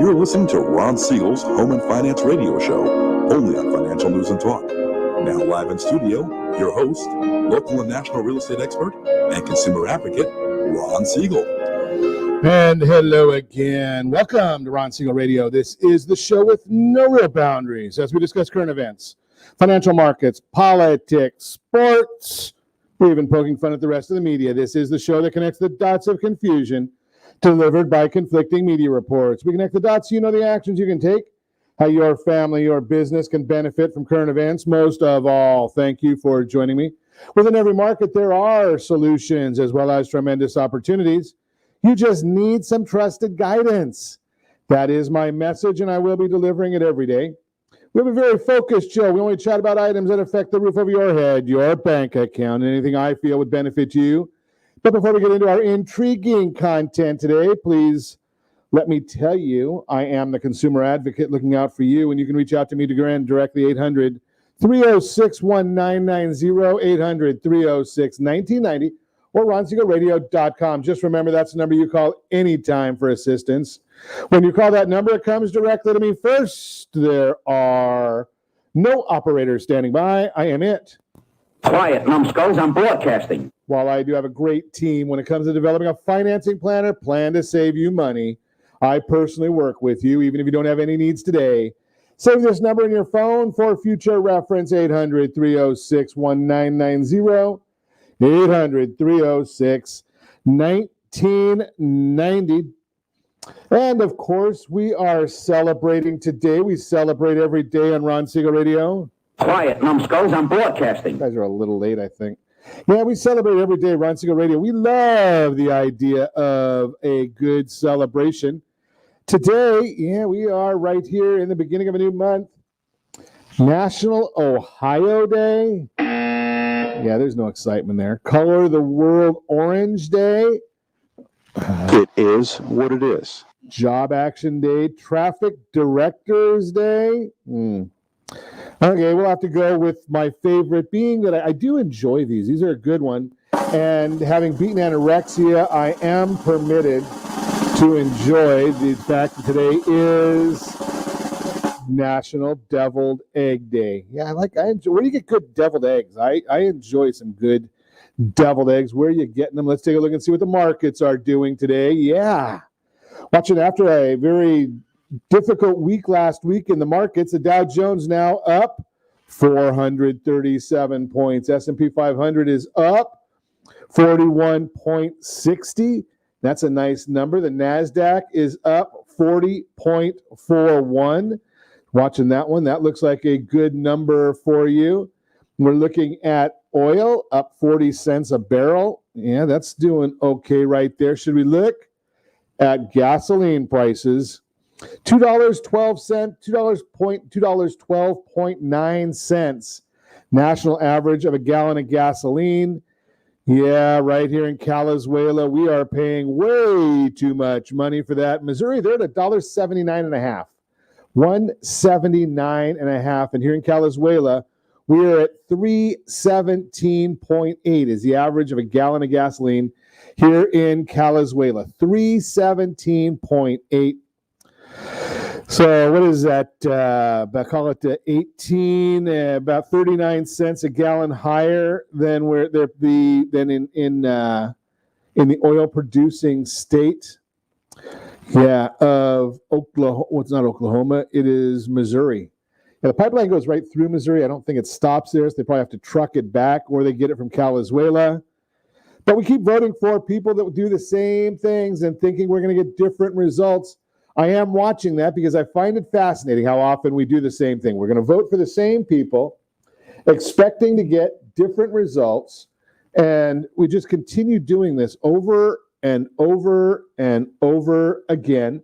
You're listening to Ron Siegel's Home and Finance Radio Show, only on Financial News and Talk. Now live in studio, your host, local and national real estate expert and consumer advocate, Ron Siegel. And hello again. Welcome to Ron Siegel Radio. This is the show with no real boundaries as we discuss current events, financial markets, politics, sports. We're even poking fun at the rest of the media. This is the show that connects the dots of confusion delivered by conflicting media reports. We connect the dots so you know the actions you can take, how your family, your business can benefit from current events. Most of all, thank you for joining me. Within every market, there are solutions as well as tremendous opportunities. You just need some trusted guidance. That is my message, and I will be delivering it every day. We have a very focused show. We only chat about items that affect the roof over your head, your bank account, anything I feel would benefit you. But before we get into our intriguing content today, please let me tell you, I am the consumer advocate looking out for you, and you can reach out to me directly, 800-306-1990, 800-306-1990, or ronsiegelradio.com. Just remember, that's the number you call anytime for assistance. When you call that number, it comes directly to me first. There are no operators standing by. I am it. Quiet, numbskulls, I'm broadcasting. While I do have a great team when it comes to developing a financing planner, plan to save you money, I personally work with you, even if you don't have any needs today. Save this number in your phone for future reference, 800-306-1990, 800-306-1990. And, of course, we are celebrating today. We celebrate every day on Ron Siegel Radio. Quiet, numbskulls, I'm broadcasting. You guys are a little late, I think. Yeah, we celebrate every day, Ron Siegel Radio. We love the idea of a good celebration. Today, we are right here in the beginning of a new month. National Ohio Day. Yeah, there's no excitement there. Color the World Orange Day. It is what it is. Job Action Day. Traffic Directors Day. Okay, we'll have to go with my favorite, being that I do enjoy these. These are a good one. And having beaten anorexia, I am permitted to enjoy the fact that today is National Deviled Egg Day. Yeah, I enjoy. Where do you get good deviled eggs? I enjoy some good deviled eggs. Where are you getting them? Let's take a look and see what the markets are doing today. Yeah. Watching after a very difficult week last week in the markets, the Dow Jones now up 437 points. S&P 500 is up 41.60. That's a nice number. The NASDAQ is up 40.41. Watching that one, that looks like a good number for you. We're looking at oil up 40 cents a barrel. Yeah, that's doing okay right there. Should we look at gasoline prices? $2.12.9. National average of a gallon of gasoline. Yeah, right here in Calizuela, we are paying way too much money for that. Missouri, they're at $1.79.5. $1.79.5. And here in Calizuela, we're at $3.17.8 is the average of a gallon of gasoline here in Calizuela. $3.17.8. So what is that? I call it 18, about 39 cents a gallon higher than where there be than in the oil producing state. Yeah, of Oklahoma. Well, it's not Oklahoma. It is Missouri. Yeah, the pipeline goes right through Missouri. I don't think it stops there, so they probably have to truck it back, or they get it from Calizuela. But we keep voting for people that do the same things and thinking we're going to get different results. I am watching that because I find it fascinating how often we do the same thing. We're going to vote for the same people, expecting to get different results, and we just continue doing this over and over and over again.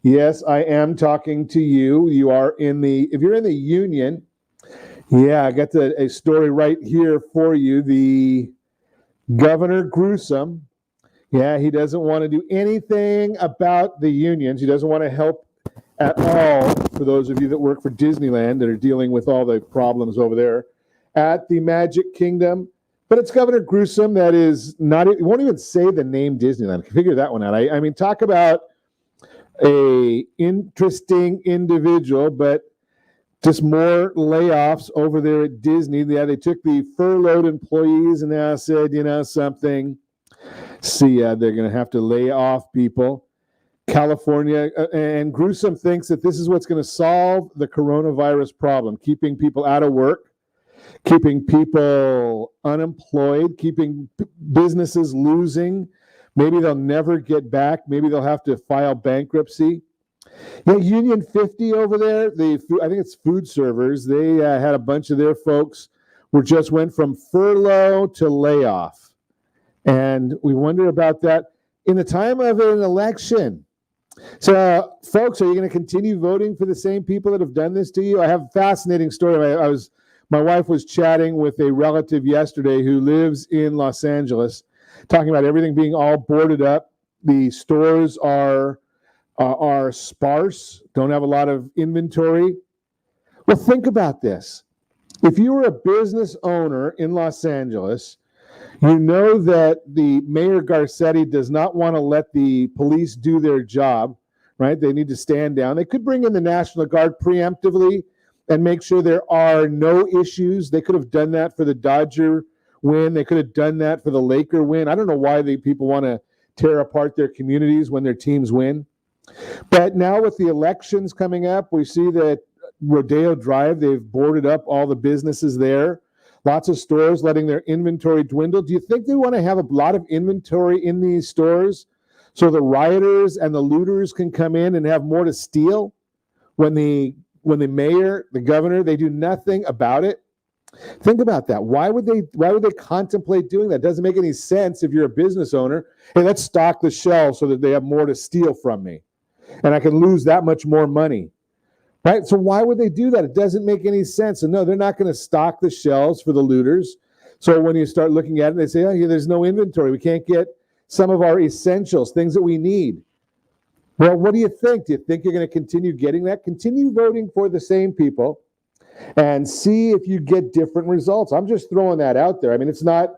Yes, I am talking to you. If you're in the union, yeah, I got a story right here for you. The Governor Gruesome, yeah, he doesn't want to do anything about the unions. He doesn't want to help at all, for those of you that work for Disneyland that are dealing with all the problems over there at the Magic Kingdom. But it's Governor Gruesome that is not, he won't even say the name Disneyland. Figure that one out. I mean, talk about a interesting individual, but just more layoffs over there at Disney. Yeah, they took the furloughed employees and now said, you know something, see, they're going to have to lay off people. California, and Gruesome thinks that this is what's going to solve the coronavirus problem, keeping people out of work, keeping people unemployed, keeping businesses losing. Maybe they'll never get back. Maybe they'll have to file bankruptcy. Yeah, Union 50 over there, I think it's food servers. They had a bunch of their folks just went from furlough to layoff. And we wonder about that in the time of an election. So, folks, are you going to continue voting for the same people that have done this to you? I have a fascinating story. My wife was chatting with a relative yesterday who lives in Los Angeles, talking about everything being all boarded up. The stores are sparse, don't have a lot of inventory. Well, think about this. If you were a business owner in Los Angeles, you know that the Mayor Garcetti does not want to let the police do their job, right? They need to stand down. They could bring in the National Guard preemptively and make sure there are no issues. They could have done that for the Dodger win. They could have done that for the Laker win. I don't know why people want to tear apart their communities when their teams win. But now with the elections coming up, we see that Rodeo Drive, they've boarded up all the businesses there. Lots of stores letting their inventory dwindle. Do you think they want to have a lot of inventory in these stores so the rioters and the looters can come in and have more to steal when the mayor, the governor, they do nothing about it? Think about that. Why would they contemplate doing that? It doesn't make any sense if you're a business owner. Hey, let's stock the shelves so that they have more to steal from me and I can lose that much more money. Right? So why would they do that? It doesn't make any sense. And no, they're not going to stock the shelves for the looters. So when you start looking at it, they say, oh, yeah, there's no inventory. We can't get some of our essentials, things that we need. Well, what do you think? Do you think you're going to continue getting that? Continue voting for the same people and see if you get different results. I'm just throwing that out there. I mean, it's not,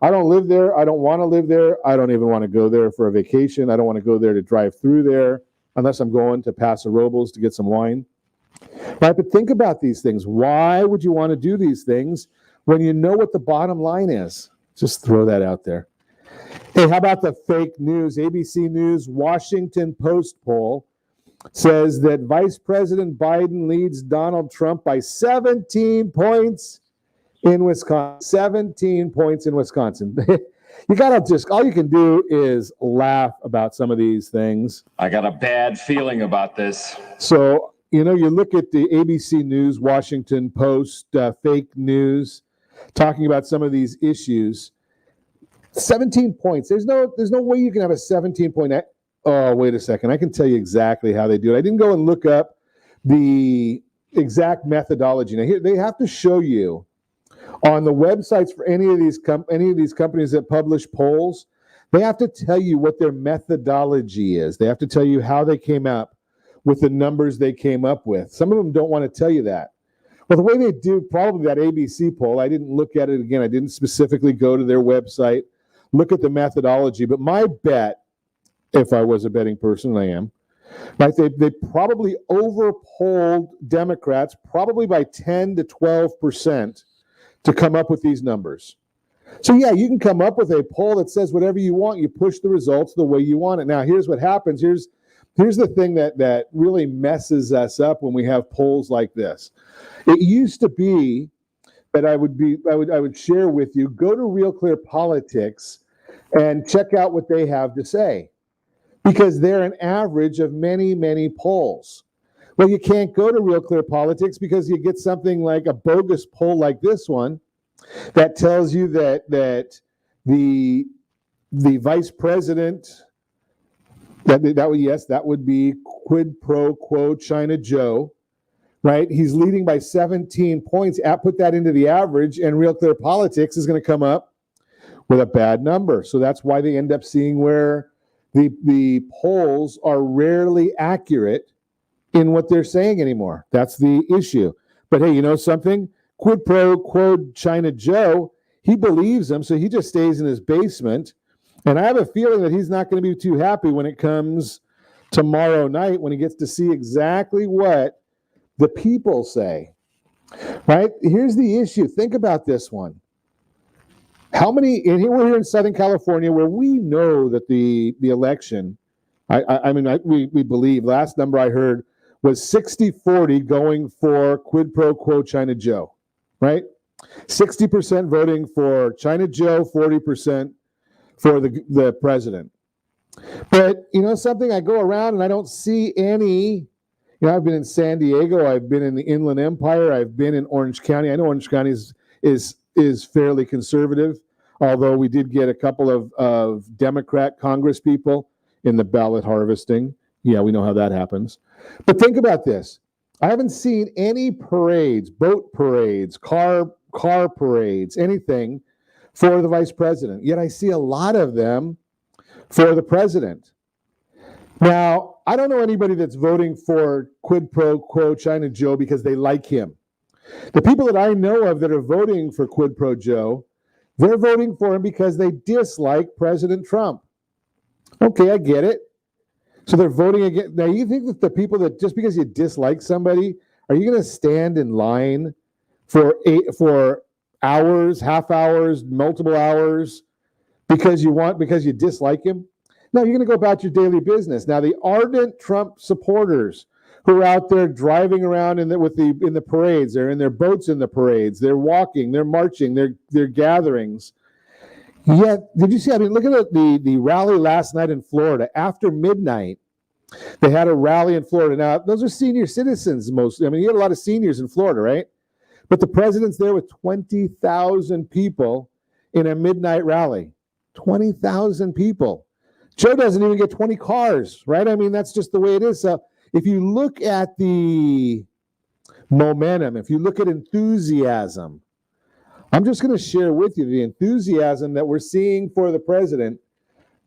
I don't live there. I don't want to live there. I don't even want to go there for a vacation. I don't want to go there to drive through there unless I'm going to Paso Robles to get some wine. Right, but think about these things. Why would you want to do these things when you know what the bottom line is? Just throw that out there. Hey, how about the fake news? ABC News Washington Post poll says that Vice President Biden leads Donald Trump by 17 points in Wisconsin. 17 points in Wisconsin. You gotta all you can do is laugh about some of these things. I got a bad feeling about this. So, you look at the ABC News, Washington Post, fake news, talking about some of these issues. 17 points. There's no way you can have a 17-point. Oh, wait a second. I can tell you exactly how they do it. I didn't go and look up the exact methodology. Now, here they have to show you on the websites for any of these companies that publish polls. They have to tell you what their methodology is. They have to tell you how they came up with the numbers they came up with. Some of them don't want to tell you that. Well, the way they do probably that ABC poll, I didn't look at it again. I didn't specifically go to their website, look at the methodology. But my bet, if I was a betting person, I am, right? They probably overpolled Democrats probably by 10 to 12% to come up with these numbers. So yeah, you can come up with a poll that says whatever you want. You push the results the way you want it. Now, here's what happens. Here's the thing that really messes us up when we have polls like this. It used to be that I would share with you, go to Real Clear Politics and check out what they have to say, because they're an average of many, many polls. Well, you can't go to Real Clear Politics because you get something like a bogus poll like this one that tells you that the vice president, that would be quid pro quo China Joe, right? He's leading by 17 points. Put that into the average, and Real Clear Politics is going to come up with a bad number. So that's why they end up seeing where the polls are rarely accurate in what they're saying anymore. That's the issue. But hey, you know something? Quid pro quo China Joe, he believes him, so he just stays in his basement. And I have a feeling that he's not going to be too happy when it comes tomorrow night when he gets to see exactly what the people say. Right? Here's the issue. Think about this one. How many, and here we're here in Southern California where we know that the election, we believe, last number I heard was 60-40 going for quid pro quo China Joe, right? 60% voting for China Joe, 40% for the president. But, you know, something, I go around and I don't see any. You know, I've been in San Diego, I've been in the Inland Empire, I've been in Orange County. I know Orange County is fairly conservative, although we did get a couple of Democrat Congress people in the ballot harvesting. Yeah, we know how that happens. But think about this. I haven't seen any parades, boat parades, car parades, anything for the vice president. Yet I see a lot of them for the president. Now, I don't know anybody that's voting for quid pro quo China Joe because they like him. The people that I know of that are voting for quid pro Joe, they're voting for him because they dislike President Trump. Okay, I get it. So they're voting against. Now, you think that the people that, just because you dislike somebody, are you going to stand in line for hours, half hours, multiple hours because you dislike him? No, you're going to go about your daily business. Now, the ardent Trump supporters who are out there driving around in the parades, they're in their boats in the parades, they're walking, they're marching, they're gatherings. Yet, did you see? I mean, look at the rally last night in Florida. After midnight, they had a rally in Florida. Now, those are senior citizens mostly. I mean, you had a lot of seniors in Florida, right? But the president's there with 20,000 people in a midnight rally. 20,000 people. Joe doesn't even get 20 cars, right? I mean, that's just the way it is. So if you look at the momentum, if you look at enthusiasm, I'm just going to share with you the enthusiasm that we're seeing for the president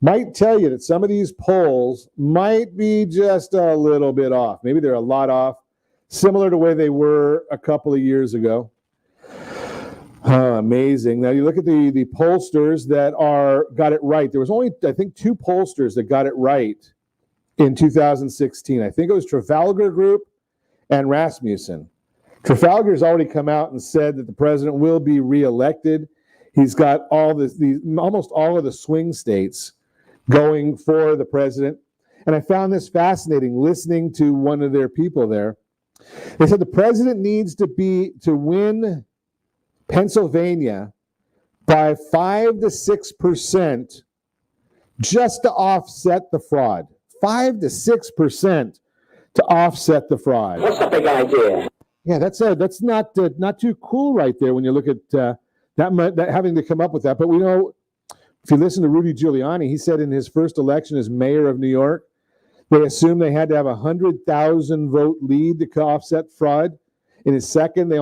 might tell you that some of these polls might be just a little bit off. Maybe they're a lot off, similar to where they were a couple of years ago. Amazing. Now you look at the pollsters that got it right. There was only, I think, 2 pollsters that got it right in 2016. I think it was Trafalgar Group and Rasmussen. Trafalgar's already come out and said that the president will be reelected. He's got almost all of the swing states going for the president. And I found this fascinating listening to one of their people there. They said the president needs to win Pennsylvania by 5 to 6% just to offset the fraud. 5 to 6% to offset the fraud. What's the big idea? Yeah, that's not too cool right there when you look at that having to come up with that. But we know, if you listen to Rudy Giuliani, he said in his first election as mayor of New York, they assumed they had to have 100,000 vote lead to offset fraud. In his second, they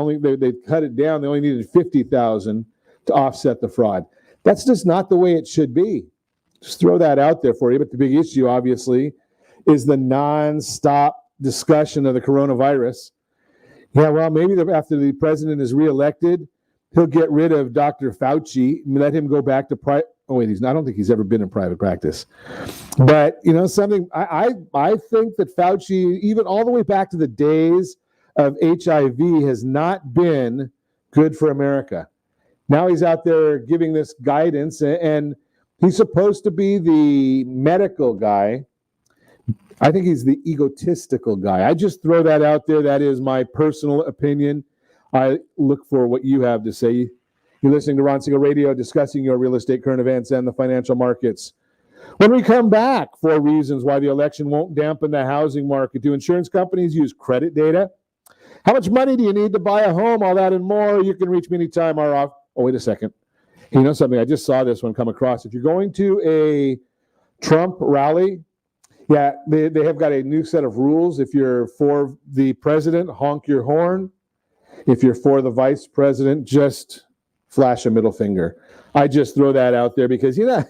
cut it down. They only needed 50,000 to offset the fraud. That's just not the way it should be. Just throw that out there for you. But the big issue, obviously, is the nonstop discussion of the coronavirus. Yeah, well, maybe after the president is reelected, he'll get rid of Dr. Fauci and let him go back to private. Oh, wait, I don't think he's ever been in private practice. But, you know, something, I think that Fauci, even all the way back to the days of HIV, has not been good for America. Now he's out there giving this guidance, and he's supposed to be the medical guy. I think he's the egotistical guy. I just throw that out there. That is my personal opinion. I look for what you have to say. You're listening to Ron Siegel Radio, discussing your real estate, current events, and the financial markets. When we come back, 4 reasons why the election won't dampen the housing market. Do insurance companies use credit data? How much money do you need to buy a home? All that and more. You can reach me anytime. Oh, wait a second. You know something? I just saw this one come across. If you're going to a Trump rally, yeah, they have got a new set of rules. If you're for the president, honk your horn. If you're for the vice president, just flash a middle finger. I just throw that out there because, you know,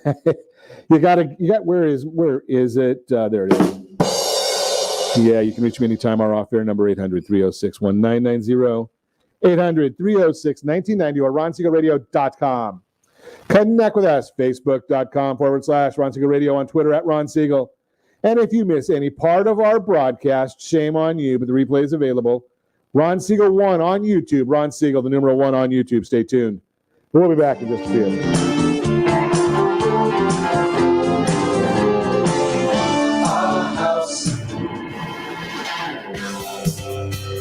where is it? There it is. Yeah, you can reach me anytime. Our off-air number, 800-306-1990, 800-306-1990, or RonSiegelRadio.com. Connect with us, Facebook.com/Ron Siegel Radio, on Twitter @Ron Siegel. And if you miss any part of our broadcast, shame on you, but the replay is available. Ron Siegel 1 on YouTube. Ron Siegel, the numeral 1 on YouTube. Stay tuned. We'll be back in just a few.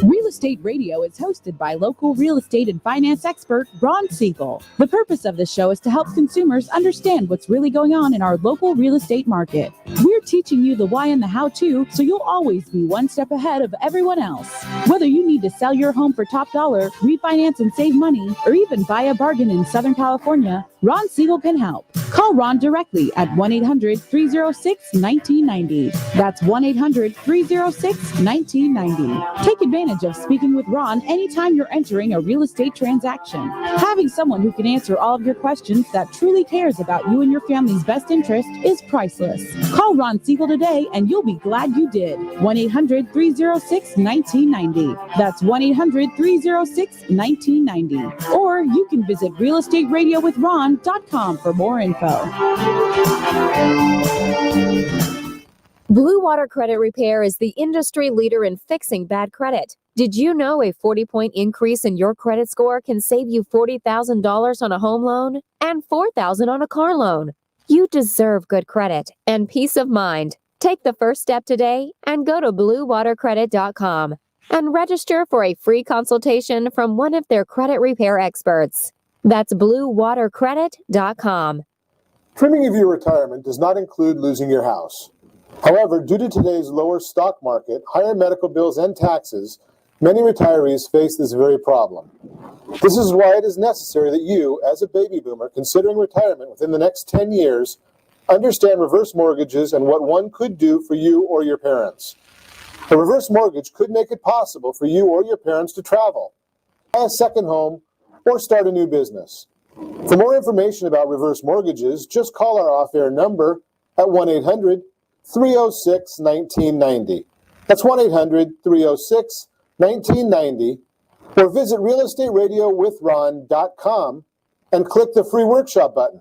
Real Estate Radio is hosted by local real estate and finance expert Ron Siegel. The purpose of this show is to help consumers understand what's really going on in our local real estate market. We're teaching you the why and the how-to, so you'll always be one step ahead of everyone else. Whether you need to sell your home for top dollar, refinance and save money, or even buy a bargain in Southern California, Ron Siegel can help. Call Ron directly at 1-800-306-1990. That's 1-800-306-1990. Take advantage of speaking with Ron anytime you're entering a real estate transaction. Having someone who can answer all of your questions that truly cares about you and your family's best interest is priceless. Call Ron Siegel today and you'll be glad you did. 1-800-306-1990. That's 1-800-306-1990. Or you can visit realestateradio.com for more info. Blue Water Credit Repair is the industry leader in fixing bad credit. Did you know a 40-point increase in your credit score can save you $40,000 on a home loan and $4,000 on a car loan? You deserve good credit and peace of mind. Take the first step today and go to bluewatercredit.com and register for a free consultation from one of their credit repair experts. That's bluewatercredit.com. Trimming of your retirement does not include losing your house. However, due to today's lower stock market, higher medical bills, and taxes, many retirees face this very problem. This is why it is necessary that you, as a baby boomer considering retirement within the next 10 years, understand reverse mortgages and what one could do for you or your parents. A reverse mortgage could make it possible for you or your parents to travel, buy a second home, or start a new business. For more information about reverse mortgages, just call our off-air number at 1-800-306-1990. That's 1-800-306-1990, or visit realestateradio.com and click the free workshop button.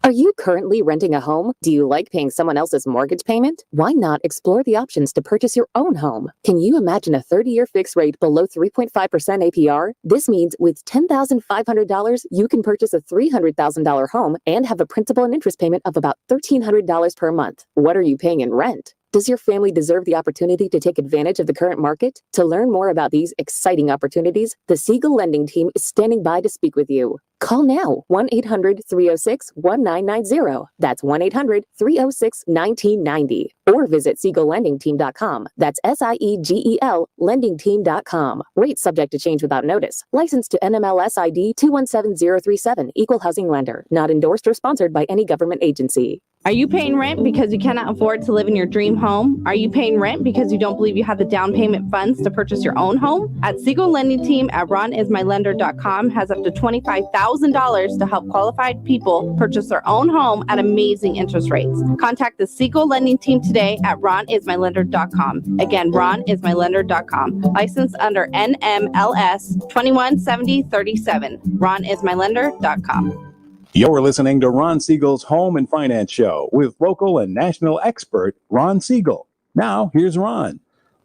Are you currently renting a home? Do you like paying someone else's mortgage payment? Why not explore the options to purchase your own home? Can you imagine a 30-year fixed rate below 3.5% APR? This means with $10,500, you can purchase a $300,000 home and have a principal and interest payment of about $1,300 per month. What are you paying in rent? Does your family deserve the opportunity to take advantage of the current market? To learn more about these exciting opportunities, the Siegel Lending Team is standing by to speak with you. Call now, 1-800-306-1990. That's 1-800-306-1990. Or visit SiegelLendingTeam.com. That's SIEGEL LendingTeam.com. Rates subject to change without notice. Licensed to NMLS ID 217037. Equal housing lender. Not endorsed or sponsored by any government agency. Are you paying rent because you cannot afford to live in your dream home? Are you paying rent because you don't believe you have the down payment funds to purchase your own home? At Siegel Lending Team at ronismylender.com has up to $25,000 to help qualified people purchase their own home at amazing interest rates. Contact the Siegel Lending Team today at ronismylender.com. Again, ronismylender.com. Licensed under NMLS 217037. ronismylender.com. You're listening to Ron Siegel's Home and Finance Show with local and national expert Ron Siegel. Now, here's Ron.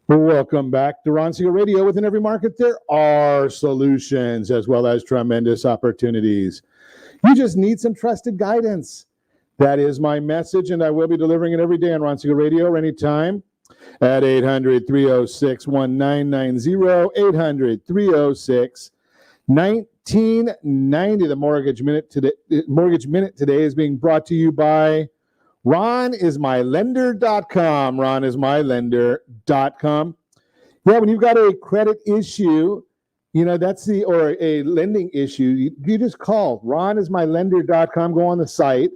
Welcome back to Ron Siegel Radio. Within every market, there are solutions as well as tremendous opportunities. You just need some trusted guidance. That is my message, and I will be delivering it every day on Ron Siegel Radio or anytime at 800-306-1990, 800-306-1990. 1990. The Mortgage Minute today is being brought to you by ronismylender.com. ronismylender.com. Yeah, when you've got a credit issue, or a lending issue, you just call ronismylender.com, go on the site,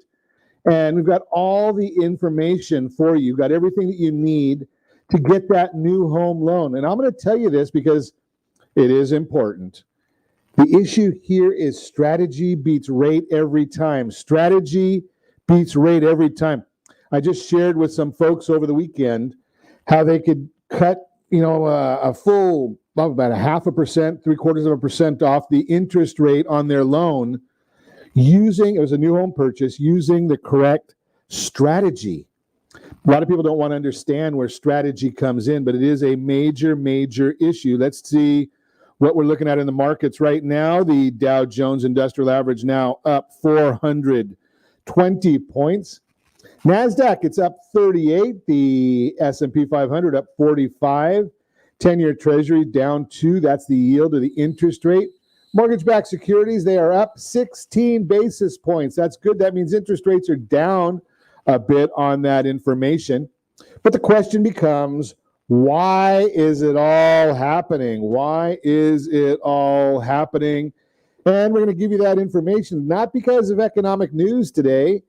and we've got all the information for you. We've got everything that you need to get that new home loan. And I'm going to tell you this because it is important. The issue here is strategy beats rate every time. Strategy beats rate every time. I just shared with some folks over the weekend how they could cut, a full, about 0.5%, 0.75% off the interest rate on their loan it was a new home purchase, using the correct strategy. A lot of people don't want to understand where strategy comes in, but it is a major, major issue. Let's see what we're looking at in the markets right now. The Dow Jones Industrial Average now up 420 points. NASDAQ, it's up 38. The S&P 500 up 45. 10-year Treasury down 2. That's the yield or the interest rate. Mortgage-backed securities, they are up 16 basis points. That's good. That means interest rates are down a bit on that information. But the question becomes, why is it all happening? Why is it all happening? And we're going to give you that information, not because of economic news today,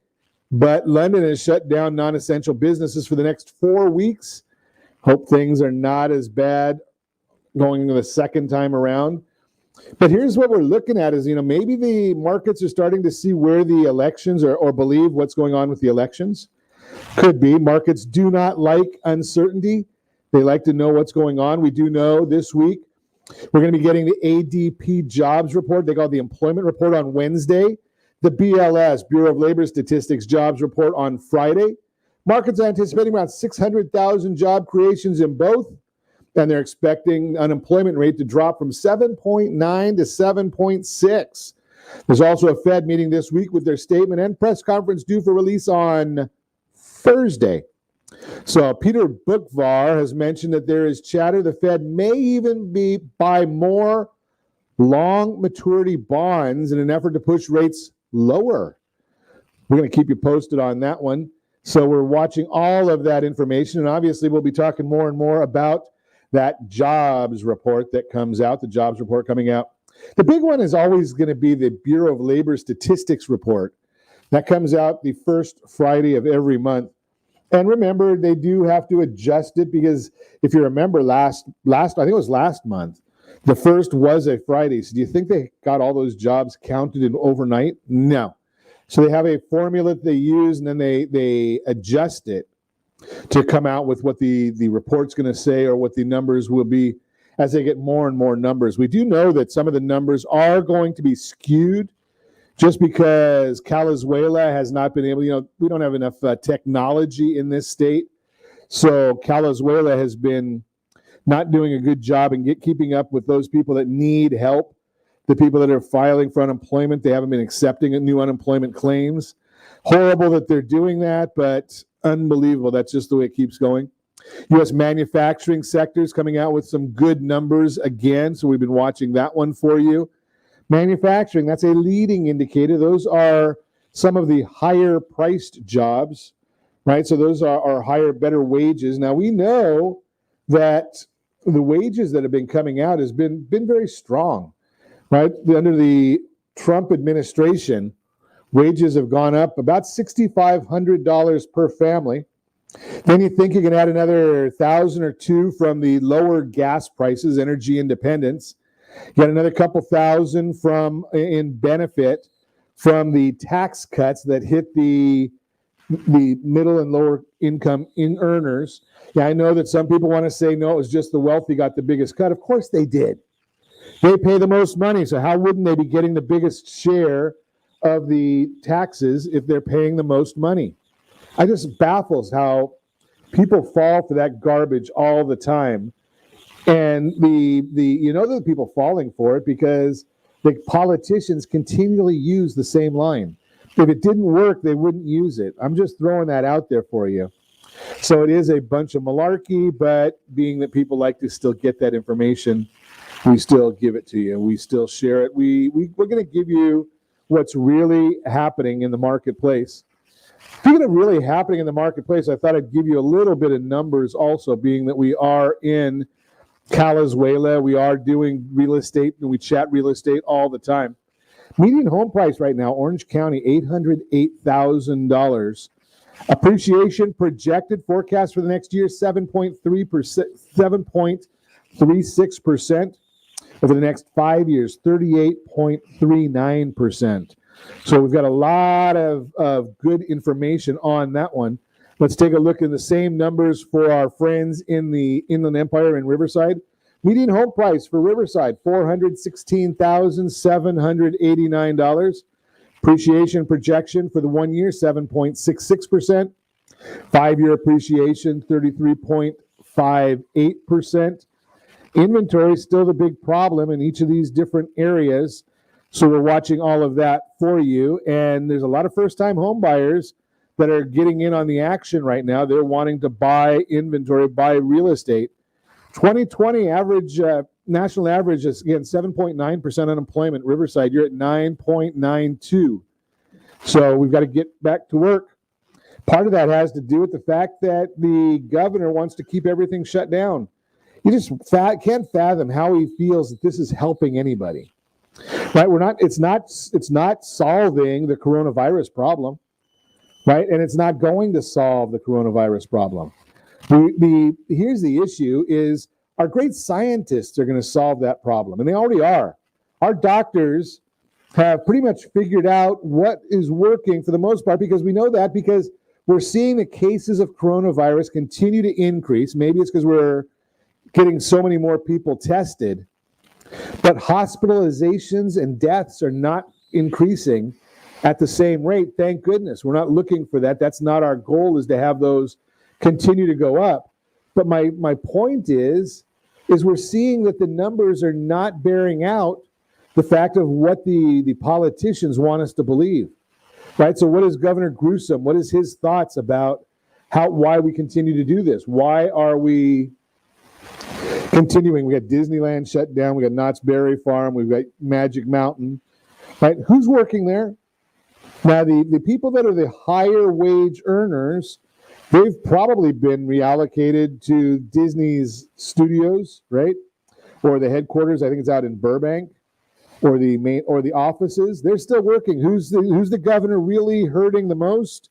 but London has shut down non-essential businesses for the next 4 weeks. Hope things are not as bad going the second time around. But here's what we're looking at is, maybe the markets are starting to see where the elections or believe what's going on with the elections. Could be. Markets do not like uncertainty. They like to know what's going on. We do know this week we're going to be getting the ADP jobs report. They call it the employment report on Wednesday. The BLS, Bureau of Labor Statistics jobs report on Friday. Markets are anticipating around 600,000 job creations in both. And they're expecting unemployment rate to drop from 7.9 to 7.6. There's also a Fed meeting this week with their statement and press conference due for release on Thursday. So Peter Bookvar has mentioned that there is chatter the Fed may even buy more long maturity bonds in an effort to push rates lower. We're going to keep you posted on that one. So we're watching all of that information, and obviously we'll be talking more and more about that jobs report that comes out, the jobs report coming out. The big one is always going to be the Bureau of Labor Statistics report. That comes out the first Friday of every month. And remember, they do have to adjust it because if you remember last I think it was last month, the first was a Friday. So do you think they got all those jobs counted in overnight? No. So they have a formula that they use, and then they adjust it to come out with what the report's going to say or what the numbers will be as they get more and more numbers. We do know that some of the numbers are going to be skewed just because Calizuela has not been able, we don't have enough technology in this state. So Calizuela has been not doing a good job in keeping up with those people that need help. The people that are filing for unemployment, they haven't been accepting new unemployment claims. Horrible that they're doing that, but unbelievable. That's just the way it keeps going. U.S. manufacturing sectors coming out with some good numbers again, so we've been watching that one for you. Manufacturing, that's a leading indicator. Those are some of the higher priced jobs, right? So those are higher, better wages. Now we know that the wages that have been coming out has been very strong, right? Under the Trump administration, wages have gone up about $6,500 per family. Then you think you can add another 1,000 or two from the lower gas prices, energy independence. You got another couple thousand in benefit from the tax cuts that hit the middle and lower income earners. Yeah, I know that some people want to say, no, it was just the wealthy got the biggest cut. Of course they did. They pay the most money, so how wouldn't they be getting the biggest share of the taxes if they're paying the most money? I just baffles how people fall for that garbage all the time. And the people falling for it because the politicians continually use the same line. If it didn't work, they wouldn't use it. I'm just throwing that out there for you. So it is a bunch of malarkey, but being that people like to still get that information, we still give it to you. We still share it. We're going to give you what's really happening in the marketplace. Speaking of really happening in the marketplace, I thought I'd give you a little bit of numbers also, being that we are in Calizuela. We are doing real estate, and we chat real estate all the time. Median home price right now, Orange County, $808,000. Appreciation projected forecast for the next year, 7.36%. Over the next 5 years, 38.39%. So we've got a lot of good information on that one. Let's take a look at the same numbers for our friends in the Inland Empire and Riverside. Median home price for Riverside, $416,789. Appreciation projection for the 1 year, 7.66%. 5-year appreciation, 33.58%. Inventory is still the big problem in each of these different areas. So we're watching all of that for you. And there's a lot of first-time home buyers that are getting in on the action right now. They're wanting to buy inventory, buy real estate. 2020 average, national average is, again, 7.9% unemployment. Riverside, you're at 9.92. So we've got to get back to work. Part of that has to do with the fact that the governor wants to keep everything shut down. You just can't fathom how he feels that this is helping anybody. Right? It's not solving the coronavirus problem. Right? And it's not going to solve the coronavirus problem. Here's the issue is our great scientists are going to solve that problem, and they already are. Our doctors have pretty much figured out what is working for the most part, because we know that because we're seeing the cases of coronavirus continue to increase. Maybe it's because we're getting so many more people tested, but hospitalizations and deaths are not increasing at the same rate. Thank goodness. We're not looking for that. That's not our goal, is to have those continue to go up. But my point is we're seeing that the numbers are not bearing out the fact of what the politicians want us to believe. Right? So what is Governor Newsom? What is his thoughts about why we continue to do this? Why are we continuing? We got Disneyland shut down. We got Knott's Berry Farm. We've got Magic Mountain. Right? Who's working there? Now, the people that are the higher wage earners, they've probably been reallocated to Disney's studios, right? Or the headquarters, I think it's out in Burbank, or the offices. They're still working. Who's the governor really hurting the most?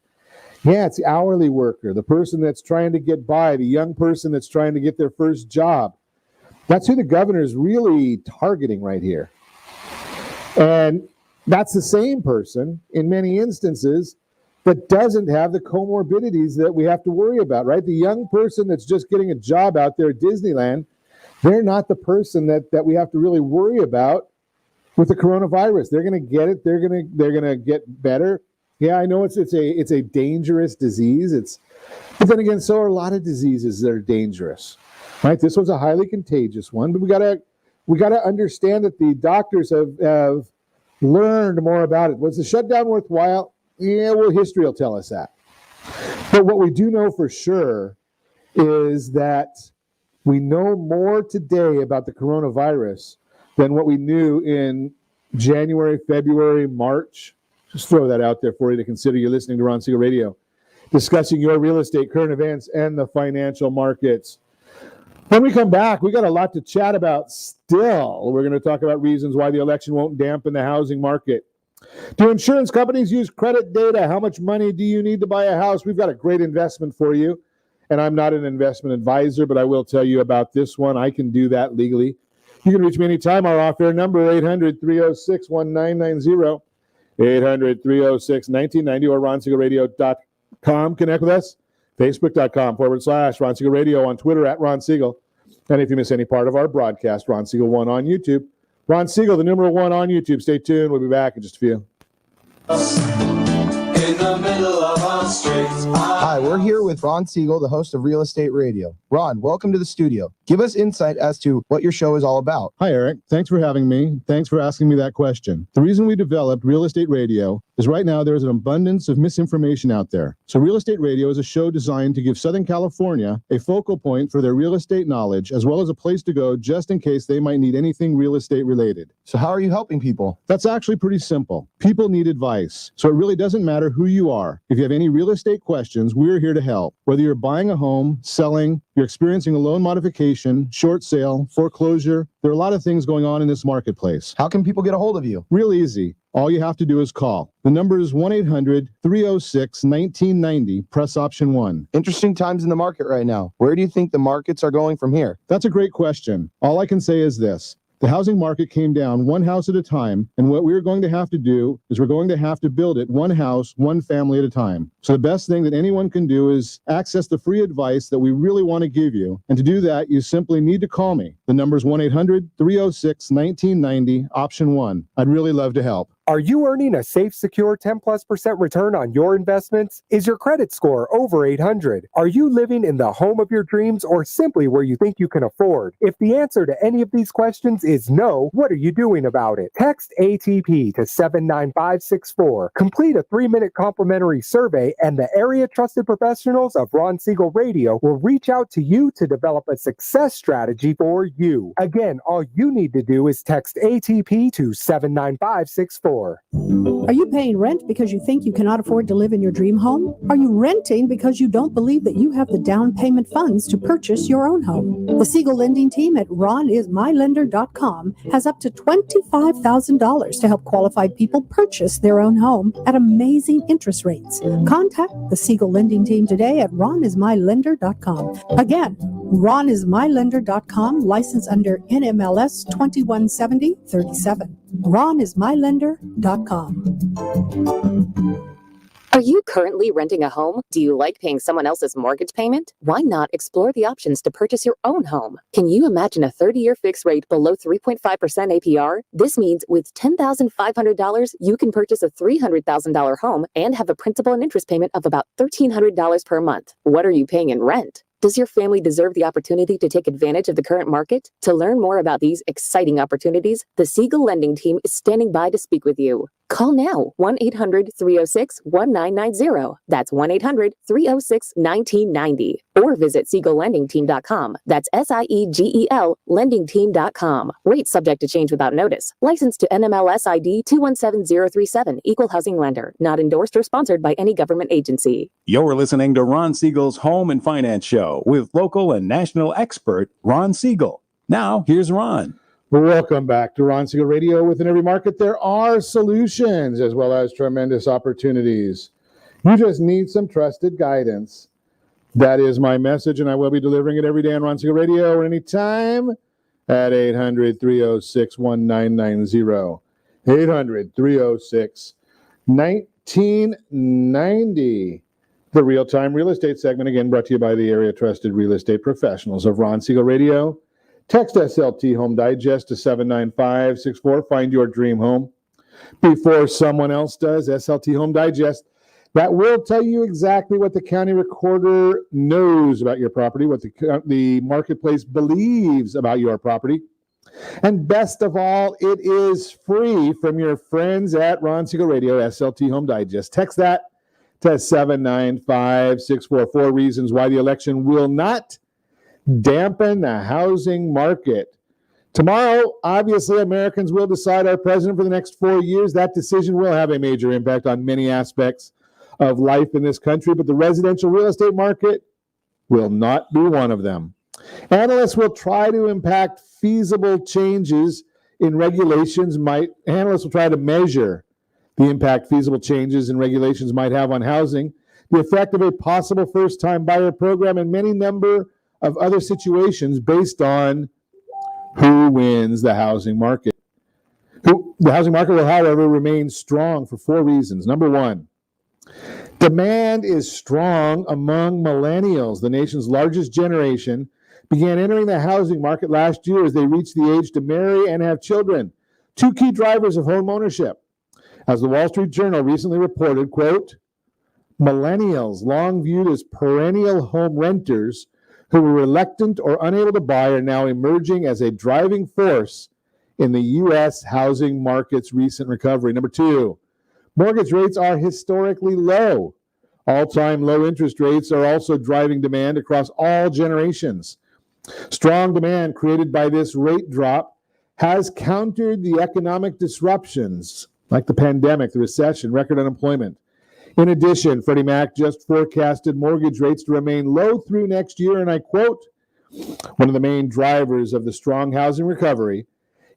Yeah, it's the hourly worker, the person that's trying to get by, the young person that's trying to get their first job. That's who the governor is really targeting right here. And that's the same person, in many instances, that doesn't have the comorbidities that we have to worry about, right? The young person that's just getting a job out there at Disneyland, they're not the person that we have to really worry about with the coronavirus. They're going to get it. They're going to get better. Yeah, I know it's a dangerous disease. But then again, so are a lot of diseases that are dangerous, right? This was a highly contagious one, but we got to understand that the doctors have learned more about it. Was the shutdown worthwhile? Yeah, well, history will tell us that. But what we do know for sure is that we know more today about the coronavirus than what we knew in January, February, March. Just throw that out there for you to consider. You're listening to Ron Siegel Radio, discussing your real estate, current events, and the financial markets. When we come back, we got a lot to chat about still. We're going to talk about reasons why the election won't dampen the housing market. Do insurance companies use credit data? How much money do you need to buy a house? We've got a great investment for you. And I'm not an investment advisor, but I will tell you about this one. I can do that legally. You can reach me anytime. Our off-air number, 800-306-1990, 800-306-1990, or ronsiegelradio.com. Connect with us. Facebook.com/Ron Siegel Radio, on Twitter @Ron Siegel. And if you miss any part of our broadcast, Ron Siegel 1 on YouTube. Ron Siegel, the numeral 1 on YouTube. Stay tuned. We'll be back in just a few. In the middle of our streets. Hi, we're here with Ron Siegel, the host of Real Estate Radio. Ron, welcome to the studio. Give us insight as to what your show is all about. Hi, Eric. Thanks for having me. Thanks for asking me that question. The reason we developed Real Estate Radio is right now there's an abundance of misinformation out there. So Real Estate Radio is a show designed to give Southern California a focal point for their real estate knowledge, as well as a place to go just in case they might need anything real estate related. So how are you helping people? That's actually pretty simple. People need advice. So it really doesn't matter who you are. If you have any real estate questions, we're here to help. Whether you're buying a home, selling, you're experiencing a loan modification, short sale, foreclosure, there are a lot of things going on in this marketplace. How can people get a hold of you? Real easy. All you have to do is call. The number is 1-800-306-1990. Press option 1. Interesting times in the market right now. Where do you think the markets are going from here? That's a great question. All I can say is this. The housing market came down one house at a time, and what we're going to have to do is we're going to have to build it one house, one family at a time. So the best thing that anyone can do is access the free advice that we really want to give you. And to do that, you simply need to call me. The number is 1-800-306-1990, option 1. I'd really love to help. Are you earning a safe, secure 10+% return on your investments? Is your credit score over 800? Are you living in the home of your dreams or simply where you think you can afford? If the answer to any of these questions is no, what are you doing about it? Text ATP to 79564. Complete a 3-minute complimentary survey and the area trusted professionals of Ron Siegel Radio will reach out to you to develop a success strategy for you. Again, all you need to do is text ATP to 79564. Are you paying rent because you think you cannot afford to live in your dream home? Are you renting because you don't believe that you have the down payment funds to purchase your own home? The Siegel lending team at ronismylender.com has up to $25,000 to help qualified people purchase their own home at amazing interest rates. Contact the Siegel lending team today at ronismylender.com. Again, ronismylender.com, license under NMLS 217037. ronismylender.com. Are you currently renting a home? Do you like paying someone else's mortgage payment? Why not explore the options to purchase your own home? Can you imagine a 30-year fixed rate below 3.5% APR? This means with $10,500, you can purchase a $300,000 home and have a principal and interest payment of about $1,300 per month. What are you paying in rent? Does your family deserve the opportunity to take advantage of the current market? To learn more about these exciting opportunities, the Siegel Lending Team is standing by to speak with you. Call now, 1-800-306-1990. That's 1-800-306-1990. Or visit SiegelLendingTeam.com. That's SIEGEL LendingTeam.com. Rates subject to change without notice. Licensed to NMLS ID 217037. Equal housing lender. Not endorsed or sponsored by any government agency. You're listening to Ron Siegel's Home and Finance Show with local and national expert Ron Siegel. Now, here's Ron. Welcome back to Ron Siegel Radio. Within every market, there are solutions as well as tremendous opportunities. You just need some trusted guidance. That is my message, and I will be delivering it every day on Ron Siegel Radio or anytime at 800-306-1990. 800-306-1990. The real-time real estate segment, again, brought to you by the area trusted real estate professionals of Ron Siegel Radio. Text SLT Home Digest to 79564. Find your dream home before someone else does. SLT Home Digest. That will tell you exactly what the county recorder knows about your property, what the marketplace believes about your property. And best of all, it is free from your friends at Ron Siegel Radio, SLT Home Digest. Text that to 79564. 4 reasons why the election will not dampen the housing market. Tomorrow, obviously, Americans will decide our president for the next 4 years. That decision will have a major impact on many aspects of life in this country, but the residential real estate market will not be one of them. Analysts will try to impact feasible changes in regulations. Analysts will try to measure the impact feasible changes in regulations might have on housing, the effect of a possible first-time buyer program, and many number of other situations based on who wins the housing market. The housing market will, however, remain strong for 4 reasons. Number 1, demand is strong among millennials. The nation's largest generation began entering the housing market last year as they reached the age to marry and have children. 2 key drivers of home ownership. As the Wall Street Journal recently reported, quote, millennials, long viewed as perennial home renters who were reluctant or unable to buy, are now emerging as a driving force in the U.S. housing market's recent recovery. Number 2, mortgage rates are historically low. All-time low interest rates are also driving demand across all generations. Strong demand created by this rate drop has countered the economic disruptions like the pandemic, the recession, record unemployment. In addition, Freddie Mac just forecasted mortgage rates to remain low through next year, and I quote, one of the main drivers of the strong housing recovery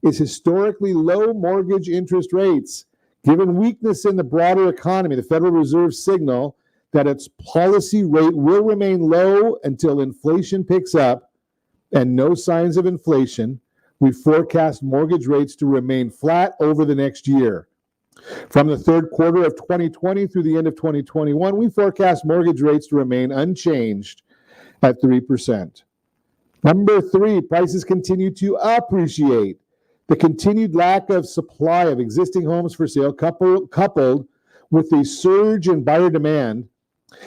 is historically low mortgage interest rates. Given weakness in the broader economy, the Federal Reserve signal that its policy rate will remain low until inflation picks up, and no signs of inflation, we forecast mortgage rates to remain flat over the next year. From the third quarter of 2020 through the end of 2021, we forecast mortgage rates to remain unchanged at 3%. Number 3, prices continue to appreciate. The continued lack of supply of existing homes for sale, coupled with the surge in buyer demand,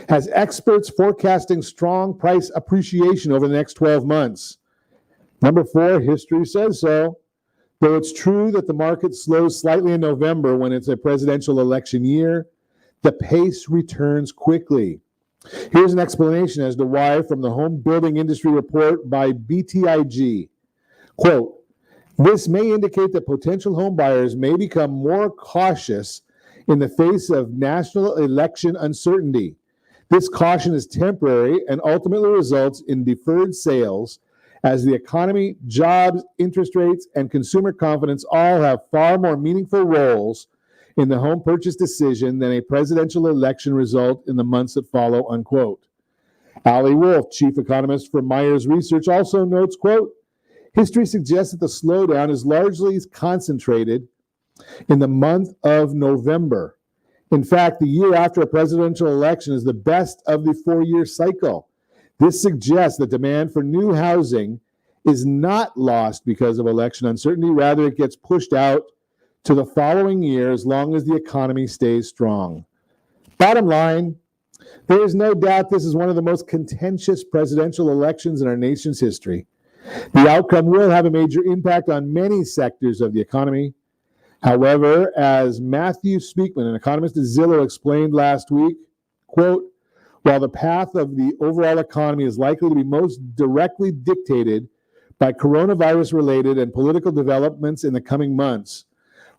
has experts forecasting strong price appreciation over the next 12 months. Number 4, history says so. Though it's true that the market slows slightly in November when it's a presidential election year, the pace returns quickly. Here's an explanation as to why from the Home Building Industry Report by BTIG. Quote, this may indicate that potential home buyers may become more cautious in the face of national election uncertainty. This caution is temporary and ultimately results in deferred sales as the economy, jobs, interest rates, and consumer confidence all have far more meaningful roles in the home purchase decision than a presidential election result in the months that follow, unquote. Ali Wolf, chief economist for Myers Research, also notes, quote, history suggests that the slowdown is largely concentrated in the month of November. In fact, the year after a presidential election is the best of the 4-year cycle. This suggests that demand for new housing is not lost because of election uncertainty. Rather, it gets pushed out to the following year as long as the economy stays strong. Bottom line, there is no doubt this is one of the most contentious presidential elections in our nation's history. The outcome will have a major impact on many sectors of the economy. However, as Matthew Speakman, an economist at Zillow, explained last week, quote, while the path of the overall economy is likely to be most directly dictated by coronavirus-related and political developments in the coming months,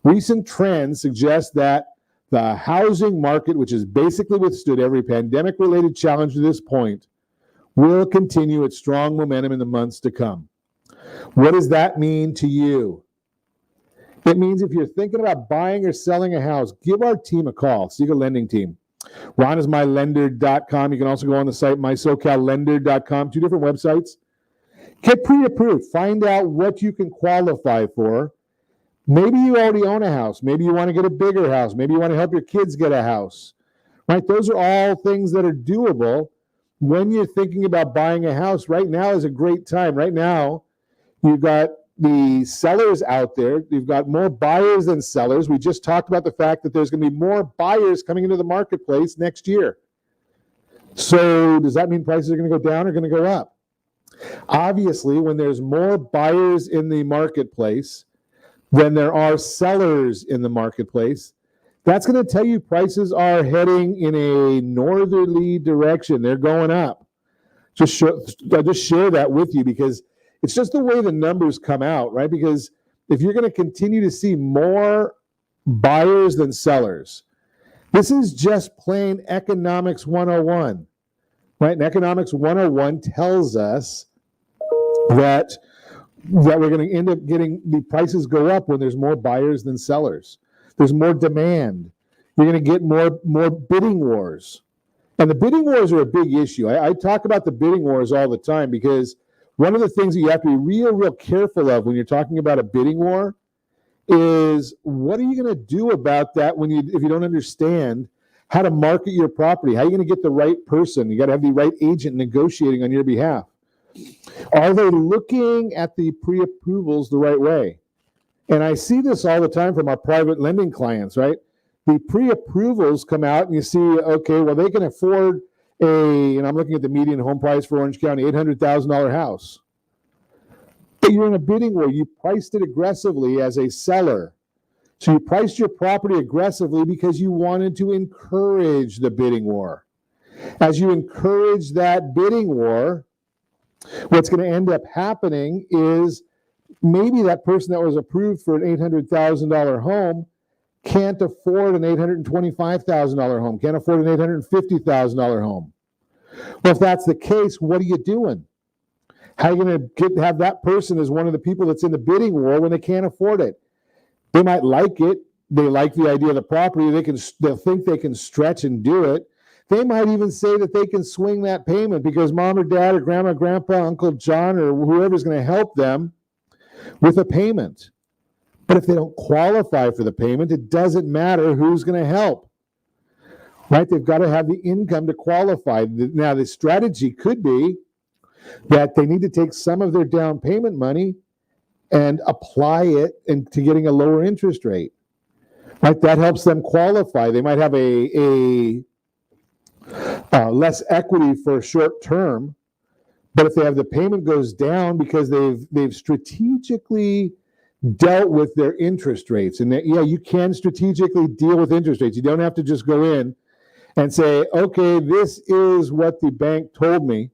recent trends suggest that the housing market, which has basically withstood every pandemic-related challenge to this point, will continue its strong momentum in the months to come. What does that mean to you? It means if you're thinking about buying or selling a house, give our team a call, Siegel Lending Team. RonIsMyLender.com. You can also go on the site, MySoCalLender.com, 2 different websites. Get pre-approved. Find out what you can qualify for. Maybe you already own a house. Maybe you want to get a bigger house. Maybe you want to help your kids get a house. Right? Those are all things that are doable when you're thinking about buying a house. Right now is a great time. Right now, you've got the sellers out there. You've got more buyers than sellers. We just talked about the fact that there's going to be more buyers coming into the marketplace next year. So does that mean prices are going to go down or going to go up? Obviously, when there's more buyers in the marketplace than there are sellers in the marketplace, that's going to tell you prices are heading in a northerly direction. They're going up. I just share that with you because it's just the way the numbers come out, right? Because if you're going to continue to see more buyers than sellers, this is just plain economics 101, right? And economics 101 tells us that we're going to end up getting the prices go up when there's more buyers than sellers. There's more demand. You're going to get more bidding wars. And the bidding wars are a big issue. I talk about the bidding wars all the time because one of the things that you have to be real careful of when you're talking about a bidding war is what are you going to do about that if you don't understand how to market your property? How are you going to get the right person? You got to have the right agent negotiating on your behalf. Are they looking at the pre-approvals the right way? And I see this all the time from our private lending clients, right? The pre-approvals come out and you see, okay, well, they can afford and I'm looking at the median home price for Orange County, $800,000 house. But you're in a bidding war. You priced it aggressively as a seller. So you priced your property aggressively because you wanted to encourage the bidding war. As you encourage that bidding war, what's going to end up happening is maybe that person that was approved for an $800,000 home can't afford an $825,000 home, can't afford an $850,000 home. Well, if that's the case, what are you doing? How are you going to have that person as one of the people that's in the bidding war when they can't afford it? They might like it. They like the idea of the property. They'll think they can stretch and do it. They might even say that they can swing that payment because mom or dad or grandma, grandpa, Uncle John, or whoever's going to help them with a payment. But if they don't qualify for the payment, it doesn't matter who's going to help. Right? They've got to have the income to qualify. Now, the strategy could be that they need to take some of their down payment money and apply it into getting a lower interest rate. Right? That helps them qualify. They might have a less equity for short term, but if they have the payment goes down because they've strategically dealt with their interest rates, and that, you can strategically deal with interest rates. You don't have to just go in and say, okay, this is what the bank told me.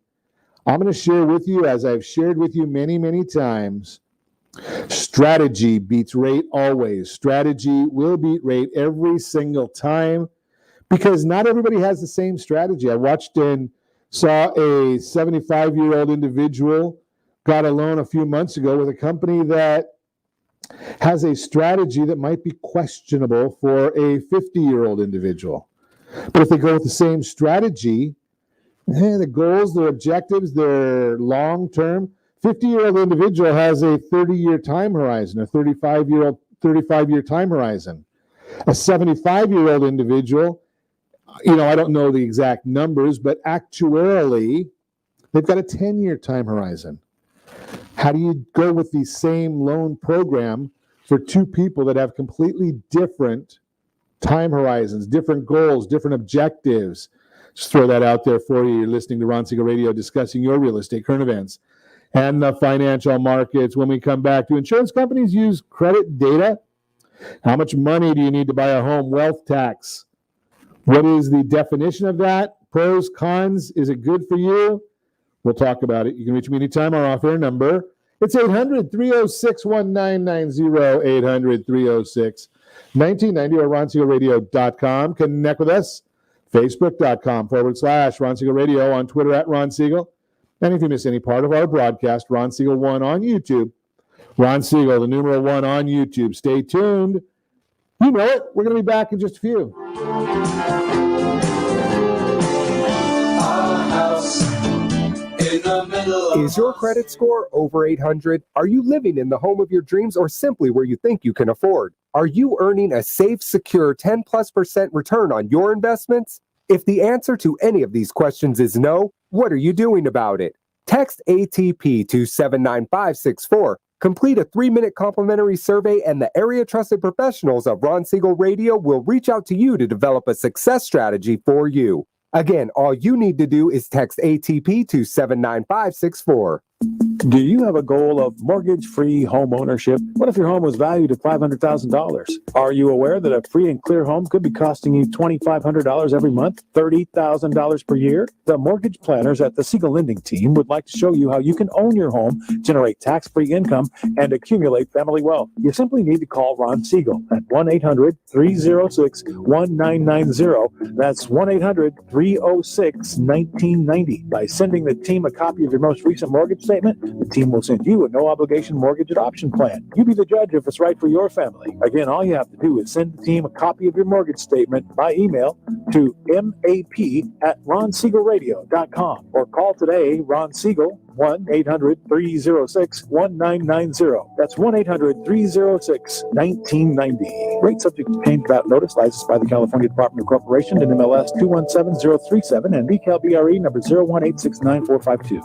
I'm going to share with you, as I've shared with you many, many times, strategy beats rate always. Strategy will beat rate every single time, because not everybody has the same strategy. I watched and saw a 75-year-old individual got a loan a few months ago with a company that has a strategy that might be questionable for a 50-year-old individual. But if they go with the same strategy, the goals, their objectives, their long-term, 50-year-old individual has a 30-year time horizon, a 35-year time horizon. A 75-year-old individual, I don't know the exact numbers, but actuarially, they've got a 10-year time horizon. How do you go with the same loan program for two people that have completely different time horizons, different goals, different objectives? Just throw that out there for you. You're listening to Ron Siegel Radio, discussing your real estate, current events, and the financial markets. When we come back, do insurance companies use credit data? How much money do you need to buy a home? Wealth tax. What is the definition of that? Pros, cons. Is it good for you? We'll talk about it. You can reach me anytime. Our off-air number, it's 800-306-1990, 800-306-1990, or RonSiegelRadio.com. Connect with us, Facebook.com/Ron Siegel Radio, on Twitter @Ron Siegel. And if you miss any part of our broadcast, Ron Siegel 1 on YouTube. Ron Siegel, the numeral 1 on YouTube. Stay tuned. You know it. We're going to be back in just a few. Is your credit score over 800? Are you living in the home of your dreams, or simply where you think you can afford? Are you earning a safe, secure 10+% return on your investments? If the answer to any of these questions is no, what are you doing about it? Text ATP to 79564. Complete a 3-minute complimentary survey, and the area trusted professionals of Ron Siegel Radio will reach out to you to develop a success strategy for you. Again, all you need to do is text ATP to 79564. Do you have a goal of mortgage-free home ownership? What if your home was valued at $500,000? Are you aware that a free and clear home could be costing you $2,500 every month, $30,000 per year? The mortgage planners at the Siegel Lending Team would like to show you how you can own your home, generate tax-free income, and accumulate family wealth. You simply need to call Ron Siegel at 1-800-306-1990. That's 1-800-306-1990. By sending the team a copy of your most recent mortgage statement, the team will send you a no-obligation mortgage adoption plan. You be the judge if it's right for your family. Again, all you have to do is send the team a copy of your mortgage statement by email to map@ronsiegelradio.com, or call today Ron Siegel, 1-800-306-1990. That's 1-800-306-1990. Rate subject to change without notice. Licensed by the California Department of Corporation in MLS 217037 and BCAL number 018694552.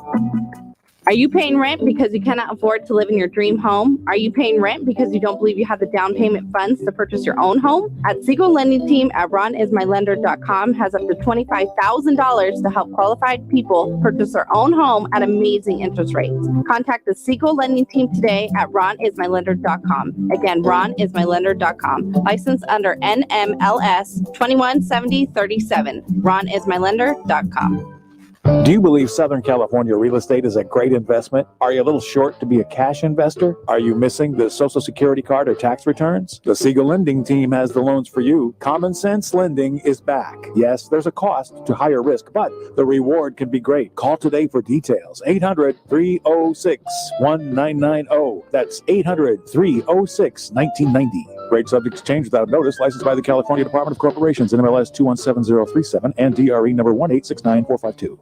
Are you paying rent because you cannot afford to live in your dream home? Are you paying rent because you don't believe you have the down payment funds to purchase your own home? At Siegel Lending Team at RonIsMyLender.com has up to $25,000 to help qualified people purchase their own home at amazing interest rates. Contact the Siegel Lending Team today at RonIsMyLender.com. Again, RonIsMyLender.com. Licensed under NMLS 217037. RonIsMyLender.com. Do you believe Southern California real estate is a great investment? Are you a little short to be a cash investor? Are you missing the Social Security card or tax returns? The Siegel Lending Team has the loans for you. Common Sense Lending is back. Yes, there's a cost to higher risk, but the reward can be great. Call today for details. 800-306-1990. That's 800-306-1990. Rate subject to change without notice. Licensed by the California Department of Corporations in MLS 217037 and DRE number 1869452.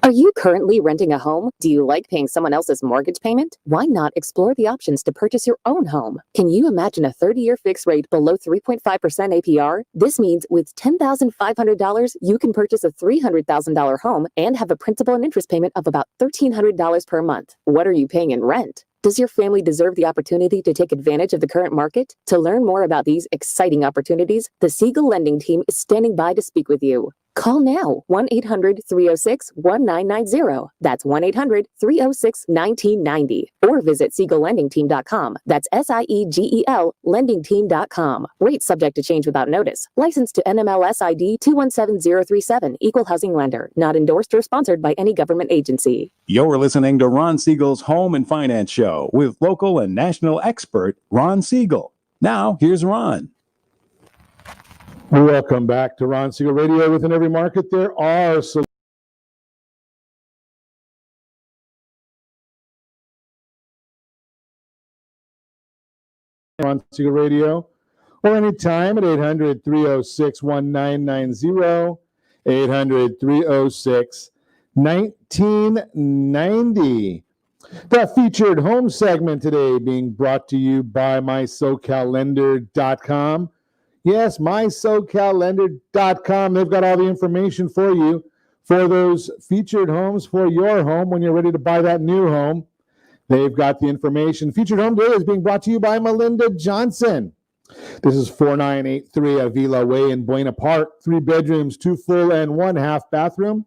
Are you currently renting a home? Do you like paying someone else's mortgage payment? Why not explore the options to purchase your own home? Can you imagine a 30-year fixed rate below 3.5% APR? This means with $10,500, you can purchase a $300,000 home and have a principal and interest payment of about $1,300 per month. What are you paying in rent? Does your family deserve the opportunity to take advantage of the current market? To learn more about these exciting opportunities, the Siegel Lending Team is standing by to speak with you. Call now, 1-800-306-1990. That's 1-800-306-1990. Or visit SiegelLendingTeam.com. That's SIEGEL LendingTeam.com. Rates subject to change without notice. Licensed to NMLS ID 217037. Equal housing lender. Not endorsed or sponsored by any government agency. You're listening to Ron Siegel's Home and Finance Show with local and national expert Ron Siegel. Now, here's Ron. Welcome back to Ron Siegel Radio. Within every market, there are Ron Siegel Radio, or anytime at 800-306-1990, 800-306-1990. The featured home segment today being brought to you by MySoCalLender.com. Yes, MySoCalLender.com. They've got all the information for you for those featured homes for your home when you're ready to buy that new home. They've got the information. Featured Home Day is being brought to you by Melinda Johnson. This is 4983 Avila Way in Buena Park. 3 bedrooms, 2 full and 1 half bathroom.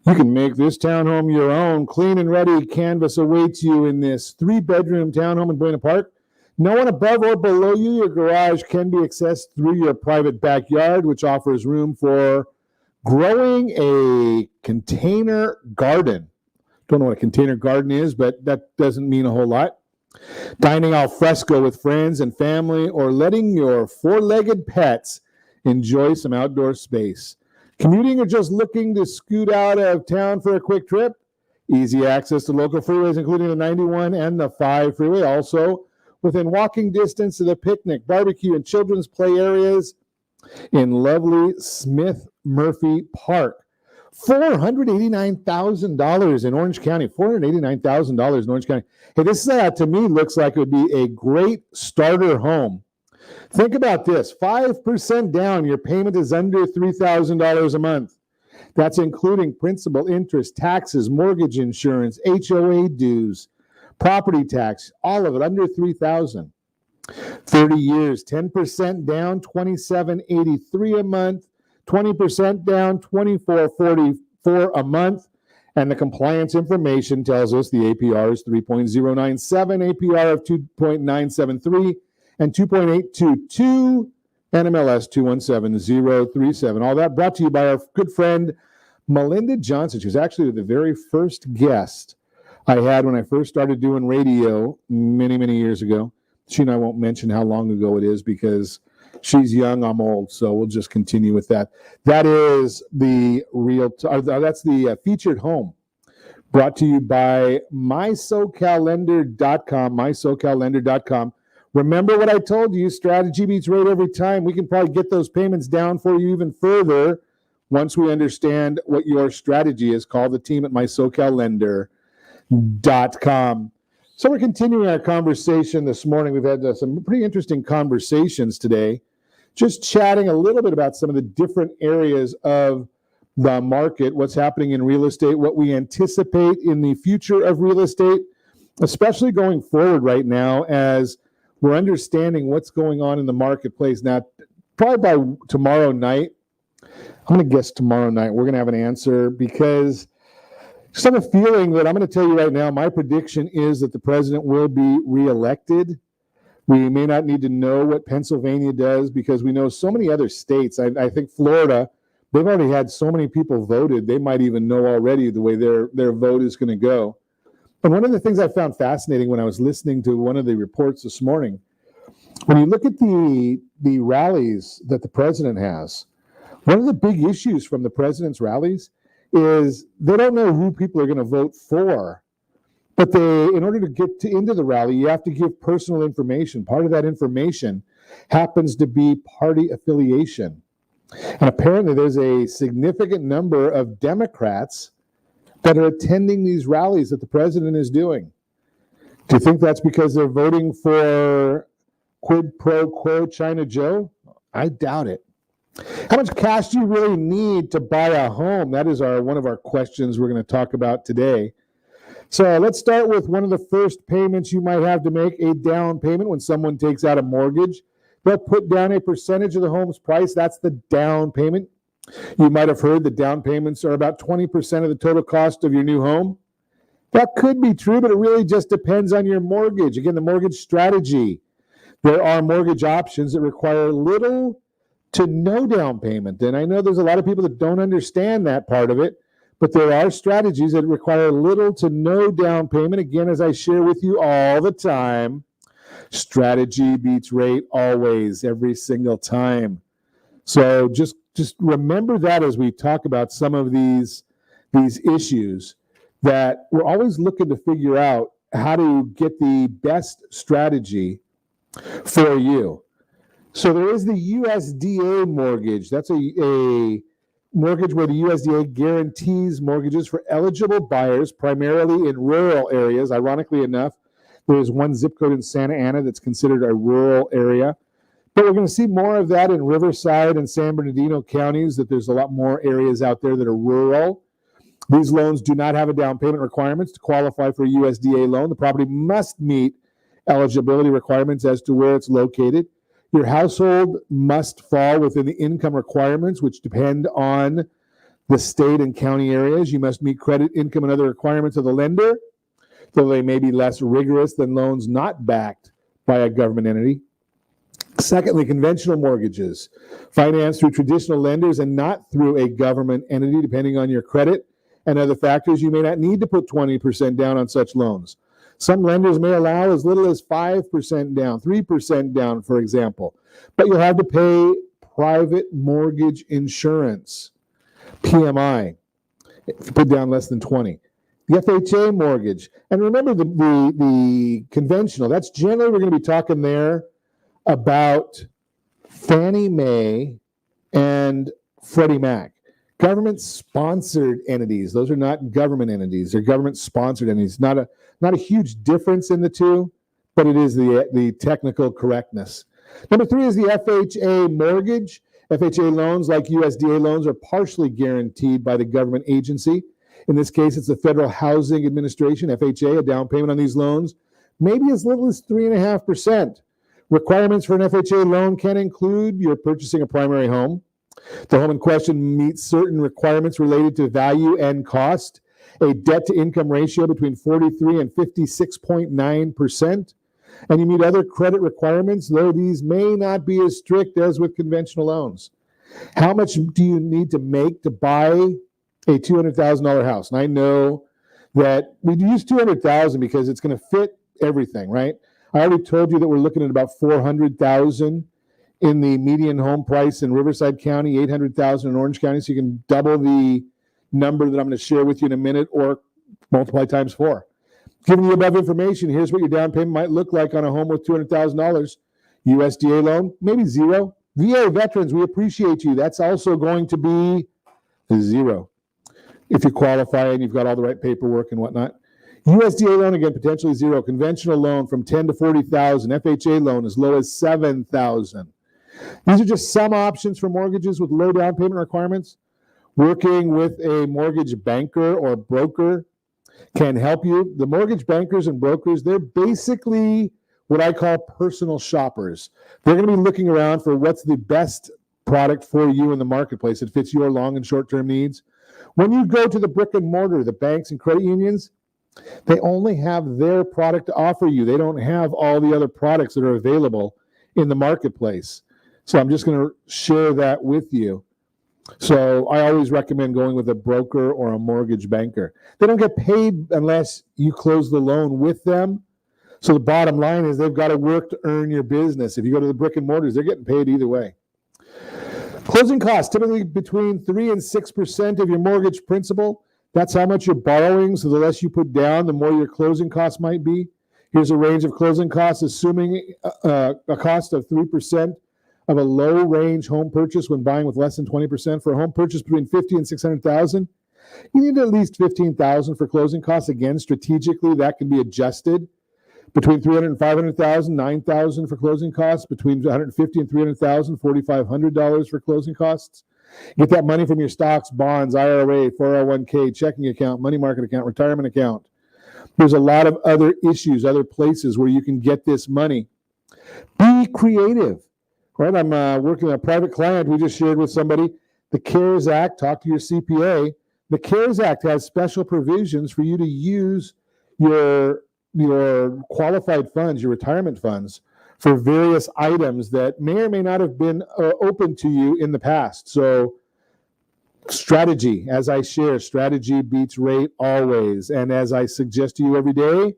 You can make this townhome your own. Clean and ready canvas awaits you in this 3-bedroom townhome in Buena Park. No one above or below you. Your garage can be accessed through your private backyard, which offers room for growing a container garden. Don't know what a container garden is, but that doesn't mean a whole lot. Dining al fresco with friends and family, or letting your 4-legged pets enjoy some outdoor space. Commuting or just looking to scoot out of town for a quick trip? Easy access to local freeways, including the 91 and the 5 freeway. Also, within walking distance to the picnic, barbecue, and children's play areas in lovely Smith Murphy Park. $489,000 in Orange County. $489,000 in Orange County. Hey, this to me looks like it would be a great starter home. Think about this. 5% down, your payment is under $3,000 a month. That's including principal, interest, taxes, mortgage insurance, HOA dues, property tax, all of it under $3,000. 30 years, 10% down, $2,783 a month. 20% down, $2,444 a month. And the compliance information tells us the APR is 3.097, APR of 2.973, and 2.822, NMLS 217037. All that brought to you by our good friend Melinda Johnson. She was actually the very first guest I had when I first started doing radio many, many years ago. She and I won't mention how long ago it is because she's young, I'm old, so we'll just continue with that. That is the that's the featured home brought to you by MySoCalLender.com, MySoCalLender.com. Remember what I told you, strategy beats rate every time. We can probably get those payments down for you even further once we understand what your strategy is. Call the team at MySoCalLender.com. So we're continuing our conversation this morning. We've had some pretty interesting conversations today, just chatting a little bit about some of the different areas of the market, what's happening in real estate, what we anticipate in the future of real estate, especially going forward right now as we're understanding what's going on in the marketplace. Now, probably by tomorrow night, I'm going to guess tomorrow night, we're going to have an answer because just have a feeling that I'm going to tell you right now, my prediction is that the president will be reelected. We may not need to know what Pennsylvania does because we know so many other states. I think Florida, they've already had so many people voted, they might even know already the way their vote is going to go. And one of the things I found fascinating when I was listening to one of the reports this morning, when you look at the rallies that the president has, one of the big issues from the president's rallies is they don't know who people are going to vote for. But in order to get into the rally, you have to give personal information. Part of that information happens to be party affiliation. And apparently there's a significant number of Democrats that are attending these rallies that the president is doing. Do you think that's because they're voting for quid pro quo China Joe? I doubt it. How much cash do you really need to buy a home? That is one of our questions we're going to talk about today. So let's start with one of the first payments you might have to make, a down payment. When someone takes out a mortgage, they'll put down a percentage of the home's price. That's the down payment. You might have heard that down payments are about 20% of the total cost of your new home. That could be true, but it really just depends on your mortgage. Again, the mortgage strategy. There are mortgage options that require little to no down payment. And I know there's a lot of people that don't understand that part of it, but there are strategies that require little to no down payment. Again, as I share with you all the time, strategy beats rate always, every single time. So just remember that as we talk about some of these issues, that we're always looking to figure out how to get the best strategy for you. So there is the USDA mortgage. That's a mortgage where the USDA guarantees mortgages for eligible buyers, primarily in rural areas. Ironically enough, there is one zip code in Santa Ana that's considered a rural area. But we're going to see more of that in Riverside and San Bernardino counties, that there's a lot more areas out there that are rural. These loans do not have a down payment requirements to qualify for a USDA loan. The property must meet eligibility requirements as to where it's located. Your household must fall within the income requirements, which depend on the state and county areas. You must meet credit, income, and other requirements of the lender, though they may be less rigorous than loans not backed by a government entity. Secondly, conventional mortgages, financed through traditional lenders and not through a government entity, depending on your credit and other factors. You may not need to put 20% down on such loans. Some lenders may allow as little as 5% down, 3% down, for example. But you'll have to pay private mortgage insurance, PMI, if you put down less than 20. The FHA mortgage. And remember the conventional, that's generally, we're going to be talking there about Fannie Mae and Freddie Mac. Government-sponsored entities. Those are not government entities. They're government-sponsored entities. Not a huge difference in the two, but it is the technical correctness. Number 3 is the FHA mortgage. FHA loans, like USDA loans, are partially guaranteed by the government agency. In this case, it's the Federal Housing Administration, FHA. A down payment on these loans may be as little as 3.5%. Requirements for an FHA loan can include you're purchasing a primary home. The home in question meets certain requirements related to value and cost, a debt-to-income ratio between 43 and 56.9%, and you meet other credit requirements, though these may not be as strict as with conventional loans. How much do you need to make to buy a $200,000 house? And I know that we use $200,000 because it's going to fit everything, right? I already told you that we're looking at about $400,000 in the median home price in Riverside County, $800,000 in Orange County. So you can double the number that I'm going to share with you in a minute, or multiply times 4. Giving you above information, here's what your down payment might look like on a home with $200,000. USDA loan, maybe 0. VA veterans, we appreciate you. That's also going to be 0 if you qualify and you've got all the right paperwork and whatnot. USDA loan, again, potentially 0. Conventional loan from $10,000 to $40,000. FHA loan as low as $7,000. These are just some options for mortgages with low down payment requirements. Working with a mortgage banker or broker can help you. The mortgage bankers and brokers, they're basically what I call personal shoppers. They're going to be looking around for what's the best product for you in the marketplace that fits your long and short-term needs. When you go to the brick and mortar, the banks and credit unions, they only have their product to offer you. They don't have all the other products that are available in the marketplace. So I'm just going to share that with you. So I always recommend going with a broker or a mortgage banker. They don't get paid unless you close the loan with them. So the bottom line is they've got to work to earn your business. If you go to the brick and mortars, they're getting paid either way. Closing costs, typically between 3 and 6% of your mortgage principal. That's how much you're borrowing. So the less you put down, the more your closing costs might be. Here's a range of closing costs, assuming a cost of 3% of a low-range home purchase when buying with less than 20%. For a home purchase between $50,000 and $600,000, you need at least $15,000 for closing costs. Again, strategically, that can be adjusted. Between $300,000 and $500,000, $9,000 for closing costs. Between $150,000 and $300,000, $4,500 for closing costs. Get that money from your stocks, bonds, IRA, 401k, checking account, money market account, retirement account. There's a lot of other issues, other places where you can get this money. Be creative, right? I'm working on a private client. We just shared with somebody the CARES Act. Talk to your CPA. The CARES Act has special provisions for you to use your qualified funds, your retirement funds, for various items that may or may not have been open to you in the past. So strategy, as I share, strategy beats rate always. And as I suggest to you every day,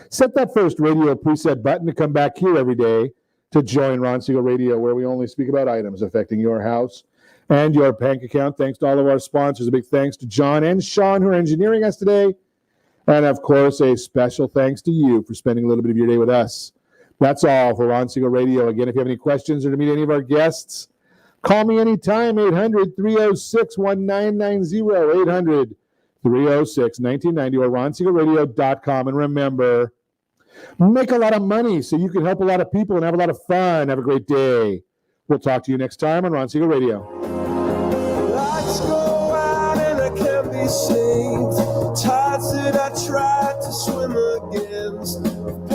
set that first radio preset button to come back here every day to join Ron Siegel Radio, where we only speak about items affecting your house and your bank account. Thanks to all of our sponsors. A big thanks to John and Sean who are engineering us today. And of course, a special thanks to you for spending a little bit of your day with us. That's all for Ron Siegel Radio. Again, if you have any questions or to meet any of our guests, call me anytime, 800-306-1990, 800-306-1990, or ronsiegelradio.com. And remember, make a lot of money so you can help a lot of people and have a lot of fun. Have a great day. We'll talk to you next time on Ron Siegel Radio. Lights go out and I can't be saved. Tides that I try